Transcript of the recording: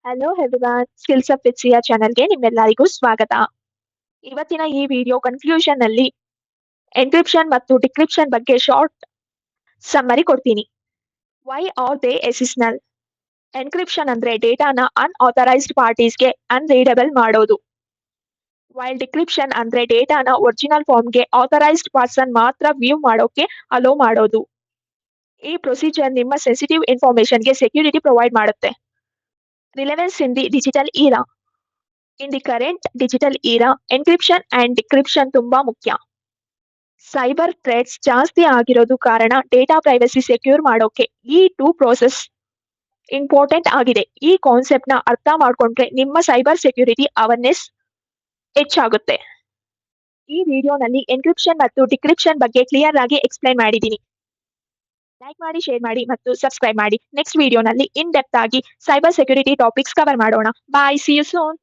Hello everyone, skills up with Siya ಚಾನೆಲ್ಗೆ ನಿಮ್ಮೆಲ್ಲರಿಗೂ ಸ್ವಾಗತ. ಇವತ್ತಿನ ಈ ವಿಡಿಯೋ ಕನ್ಕ್ಲೂಷನ್ ನಲ್ಲಿ ಎನ್ಕ್ರಿಪ್ಷನ್ ಮತ್ತು ಡಿಕ್ರಿಪ್ಷನ್ ಬಗ್ಗೆ ಶಾರ್ಟ್ ಸಮ್ಮರಿ ಕೊಡ್ತೀನಿ. Why are they essential? Encryption ಅಂದ್ರೆ ಡೇಟಾನ ಅನ್ಆಥರೈಸ್ಡ್ ಪಾರ್ಟೀಸ್ಗೆ ಅನ್ರೀಡಬಲ್ ಮಾಡೋದು. ವೈಲ್ ಡಿಕ್ರಿಪ್ಷನ್ ಅಂದ್ರೆ ಡೇಟಾನ ಒರಿಜಿನಲ್ ಫಾರ್ಮ್ಗೆ ಆಥರೈಸ್ಡ್ ಪರ್ಸನ್ ಮಾತ್ರ ವ್ಯೂ ಮಾಡೋಕೆ ಅಲೋ ಮಾಡೋದು. ಈ ಪ್ರೊಸೀಜರ್ ನಿಮ್ಮ ಸೆನ್ಸಿಟಿವ್ ಇನ್ಫಾರ್ಮೇಶನ್ಗೆ ಸೆಕ್ಯೂರಿಟಿ ಪ್ರೊವೈಡ್ ಮಾಡುತ್ತೆ. Relevance in the digital era. In the current digital era, encryption and decryption ತುಂಬಾ ಮುಖ್ಯ. ಸೈಬರ್ ಥ್ರೆಟ್ಸ್ ಜಾಸ್ತಿ ಆಗಿರೋದು ಕಾರಣ ಡೇಟಾ ಪ್ರೈವಸಿ ಸೆಕ್ಯೂರ್ ಮಾಡೋಕೆ ಈ ಟೂ ಪ್ರೋಸೆಸ್ ಇಂಪಾರ್ಟೆಂಟ್ ಆಗಿದೆ. ಈ ಕಾನ್ಸೆಪ್ಟ್ ನ ಅರ್ಥ ಮಾಡ್ಕೊಂಡ್ರೆ ನಿಮ್ಮ ಸೈಬರ್ ಸೆಕ್ಯೂರಿಟಿ ಅವೇರ್ನೆಸ್ ಹೆಚ್ಚಾಗುತ್ತೆ. ಈ ವಿಡಿಯೋನಲ್ಲಿ ಎನ್ಕ್ರಿಪ್ಷನ್ ಮತ್ತು ಡಿಕ್ರಿಪ್ಷನ್ ಬಗ್ಗೆ ಕ್ಲಿಯರ್ ಆಗಿ ಎಕ್ಸ್ಪ್ಲೈನ್ ಮಾಡಿದ್ದೀನಿ. ಲೈಕ್ ಮಾಡಿ, ಶೇರ್ ಮಾಡಿ ಮತ್ತು ಸಬ್ಸ್ಕ್ರೈಬ್ ಮಾಡಿ. ನೆಕ್ಸ್ಟ್ ವಿಡಿಯೋನಲ್ಲಿ ಇನ್ ಡೆಪ್ತ್ ಆಗಿ ಸೈಬರ್ ಸೆಕ್ಯೂರಿಟಿ ಟಾಪಿಕ್ಸ್ ಕವರ್ ಮಾಡೋಣ. ಬಾಯ್, ಸಿ ಯು ಸೂನ್.